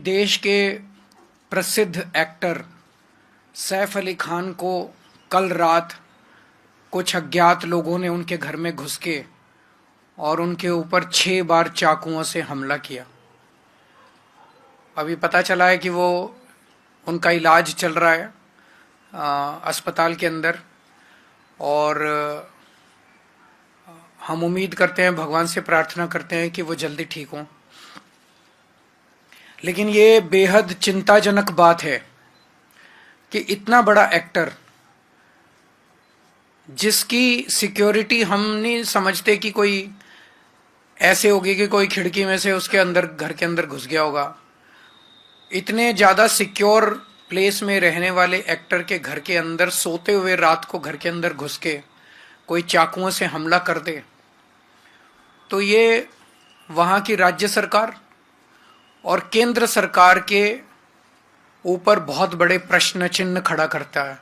देश के प्रसिद्ध एक्टर सैफ अली खान को कल रात कुछ अज्ञात लोगों ने उनके घर में घुस के और उनके ऊपर 6 बार चाकुओं से हमला किया। अभी पता चला है कि वो उनका इलाज चल रहा है अस्पताल के अंदर, और हम उम्मीद करते हैं, भगवान से प्रार्थना करते हैं कि वो जल्दी ठीक हों। लेकिन ये बेहद चिंताजनक बात है कि इतना बड़ा एक्टर, जिसकी सिक्योरिटी हम नहीं समझते कि कोई ऐसे होगी कि कोई खिड़की में से उसके अंदर, घर के अंदर घुस गया होगा, इतने ज़्यादा सिक्योर प्लेस में रहने वाले एक्टर के घर के अंदर सोते हुए रात को घर के अंदर घुस के कोई चाकुओं से हमला कर दे, तो ये वहाँ की राज्य सरकार और केंद्र सरकार के ऊपर बहुत बड़े प्रश्न चिन्ह खड़ा करता है।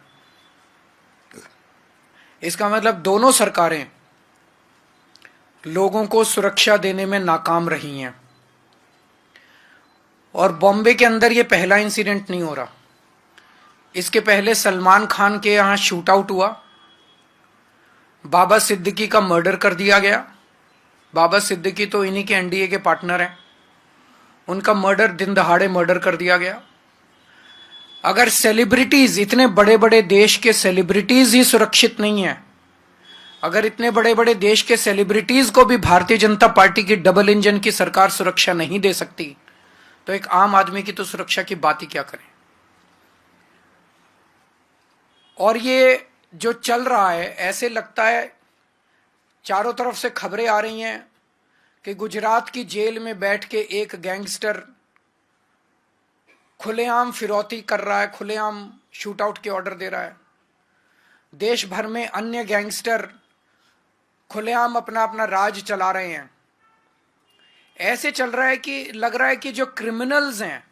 इसका मतलब दोनों सरकारें लोगों को सुरक्षा देने में नाकाम रही हैं। और बॉम्बे के अंदर ये पहला इंसिडेंट नहीं हो रहा। इसके पहले सलमान खान के यहां शूट आउट हुआ, बाबा सिद्दीकी का मर्डर कर दिया गया। बाबा सिद्दीकी तो इन्हीं के एनडीए के पार्टनर हैं, उनका मर्डर, दिन दहाड़े मर्डर कर दिया गया। अगर सेलिब्रिटीज, इतने बड़े बड़े देश के सेलिब्रिटीज ही सुरक्षित नहीं है, अगर इतने बड़े बड़े देश के सेलिब्रिटीज को भी भारतीय जनता पार्टी की डबल इंजन की सरकार सुरक्षा नहीं दे सकती, तो एक आम आदमी की तो सुरक्षा की बात ही क्या करें। और ये जो चल रहा है, ऐसे लगता है, चारों तरफ से खबरें आ रही हैं कि गुजरात की जेल में बैठ के एक गैंगस्टर खुलेआम फिरौती कर रहा है, खुलेआम शूट आउट के ऑर्डर दे रहा है। देश भर में अन्य गैंगस्टर खुलेआम अपना अपना राज चला रहे हैं। ऐसे चल रहा है कि लग रहा है कि जो क्रिमिनल्स हैं,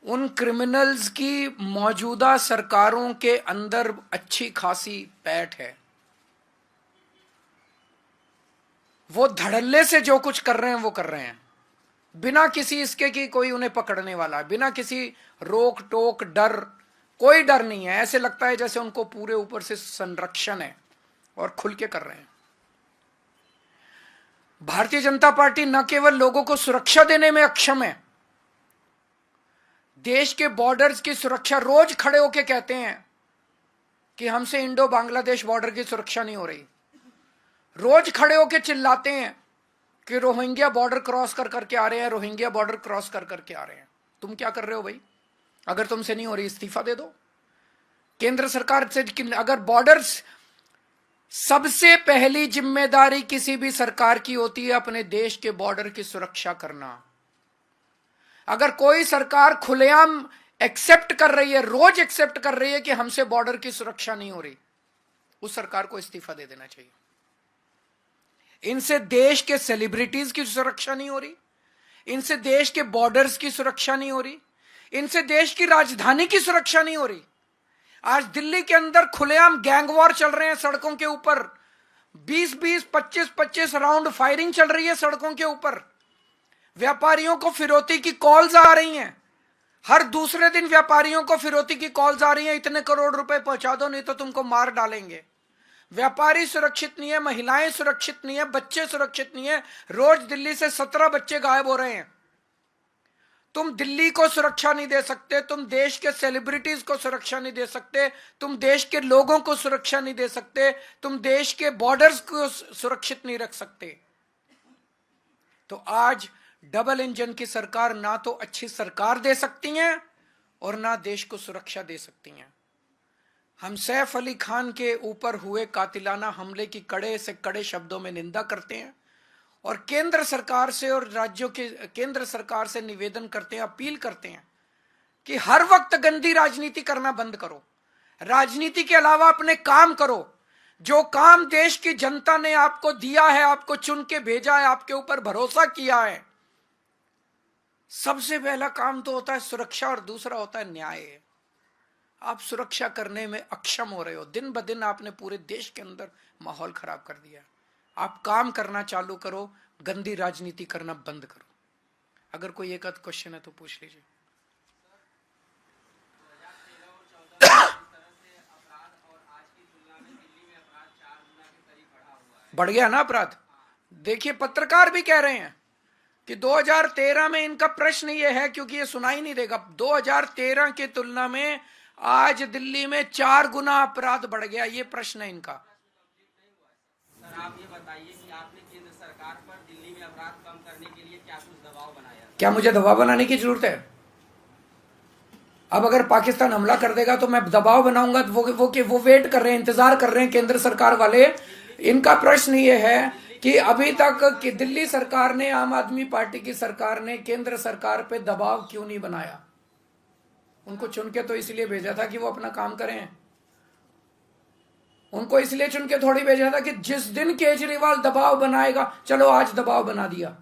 उन क्रिमिनल्स की मौजूदा सरकारों के अंदर अच्छी खासी पैठ है। वो धड़ल्ले से जो कुछ कर रहे हैं वो कर रहे हैं, बिना किसी इसके कि कोई उन्हें पकड़ने वाला है, बिना किसी रोक टोक, डर, कोई डर नहीं है। ऐसे लगता है जैसे उनको पूरे ऊपर से संरक्षण है और खुल के कर रहे हैं। भारतीय जनता पार्टी न केवल लोगों को सुरक्षा देने में अक्षम है, देश के बॉर्डर्स की सुरक्षा, रोज खड़े होके कहते हैं कि हमसे इंडो बांग्लादेश बॉर्डर की सुरक्षा नहीं हो रही। रोज खड़े होके चिल्लाते हैं कि रोहिंग्या बॉर्डर क्रॉस कर करके आ रहे हैं, रोहिंग्या बॉर्डर क्रॉस कर करके आ रहे हैं। तुम क्या कर रहे हो भाई? अगर तुमसे नहीं हो रही, इस्तीफा दे दो केंद्र सरकार से। अगर बॉर्डर्स, सबसे पहली जिम्मेदारी किसी भी सरकार की होती है अपने देश के बॉर्डर की सुरक्षा करना। अगर कोई सरकार खुलेआम एक्सेप्ट कर रही है, रोज एक्सेप्ट कर रही है कि हमसे बॉर्डर की सुरक्षा नहीं हो रही, उस सरकार को इस्तीफा दे देना चाहिए। इनसे देश के सेलिब्रिटीज की सुरक्षा नहीं हो रही, इनसे देश के बॉर्डर्स की सुरक्षा नहीं हो रही, इनसे देश की राजधानी की सुरक्षा नहीं हो रही। आज दिल्ली के अंदर खुलेआम गैंग वॉर चल रहे हैं सड़कों के ऊपर, 20-20, 25-25 राउंड फायरिंग चल रही है सड़कों के ऊपर। व्यापारियों को फिरौती की कॉल्स आ रही हैं, हर दूसरे दिन व्यापारियों को फिरौती की कॉल्स आ रही हैं, इतने करोड़ रुपए पहुंचा दो नहीं तो तुमको मार डालेंगे। व्यापारी सुरक्षित नहीं है, महिलाएं सुरक्षित नहीं है, बच्चे सुरक्षित नहीं है। रोज दिल्ली से 17 बच्चे गायब हो रहे हैं। तुम दिल्ली को सुरक्षा नहीं दे सकते, तुम देश के सेलिब्रिटीज को सुरक्षा नहीं दे सकते, तुम देश के लोगों को सुरक्षा नहीं दे सकते, तुम देश के बॉर्डर्स को सुरक्षित नहीं रख सकते। तो आज डबल इंजन की सरकार ना तो अच्छी सरकार दे सकती हैं और ना देश को सुरक्षा दे सकती हैं। हम सैफ अली खान के ऊपर हुए कातिलाना हमले की कड़े से कड़े शब्दों में निंदा करते हैं और केंद्र सरकार से और राज्यों के केंद्र सरकार से निवेदन करते हैं, अपील करते हैं कि हर वक्त गंदी राजनीति करना बंद करो, राजनीति के अलावा अपने काम करो। जो काम देश की जनता ने आपको दिया है, आपको चुन के भेजा है, आपके ऊपर भरोसा किया है, सबसे पहला काम तो होता है सुरक्षा और दूसरा होता है न्याय। आप सुरक्षा करने में अक्षम हो रहे हो। दिन ब दिन आपने पूरे देश के अंदर माहौल खराब कर दिया। आप काम करना चालू करो, गंदी राजनीति करना बंद करो। अगर कोई एक आध क्वेश्चन है तो पूछ लीजिए। बढ़ गया ना अपराध। देखिए पत्रकार भी कह रहे हैं कि 2013 में इनका प्रश्न ये है, क्योंकि ये सुनाई नहीं देगा, 2013 की तुलना में आज दिल्ली में 4 गुना अपराध बढ़ गया, ये प्रश्न है इनका। सर आप ये बताइए कि आपने केंद्र सरकार पर दिल्ली में अपराध कम करने के लिए क्या कुछ दबाव बनाया? क्या मुझे दबाव बनाने की जरूरत है? अब अगर पाकिस्तान हमला कर देगा तो मैं दबाव बनाऊंगा? तो वो वेट कर रहे हैं, इंतजार कर रहे हैं केंद्र सरकार वाले। इनका प्रश्न ये है कि अभी तक कि दिल्ली सरकार ने, आम आदमी पार्टी की सरकार ने केंद्र सरकार पे दबाव क्यों नहीं बनाया? उनको चुन के तो इसलिए भेजा था कि वो अपना काम करें। उनको इसलिए चुन के थोड़ी भेजा था कि जिस दिन केजरीवाल दबाव बनाएगा, चलो आज दबाव बना दिया,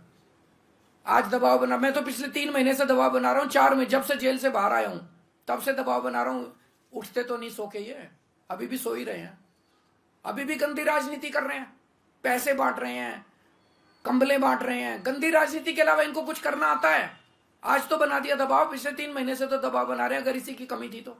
आज दबाव बना। मैं तो पिछले 3 महीने से दबाव बना रहा हूं, 4 महीने जब से जेल से बाहर आया हूं तब से दबाव बना रहा हूं। उठते तो नहीं सो के, ये अभी भी सो ही रहे हैं, अभी भी गंदी राजनीति कर रहे हैं, पैसे बांट रहे हैं, कंबले बांट रहे हैं। गंदी राजनीति के अलावा इनको कुछ करना आता है? आज तो बना दिया दबाव, पिछले 3 महीने से तो दबाव बना रहे हैं, अगर इसी की कमी थी तो।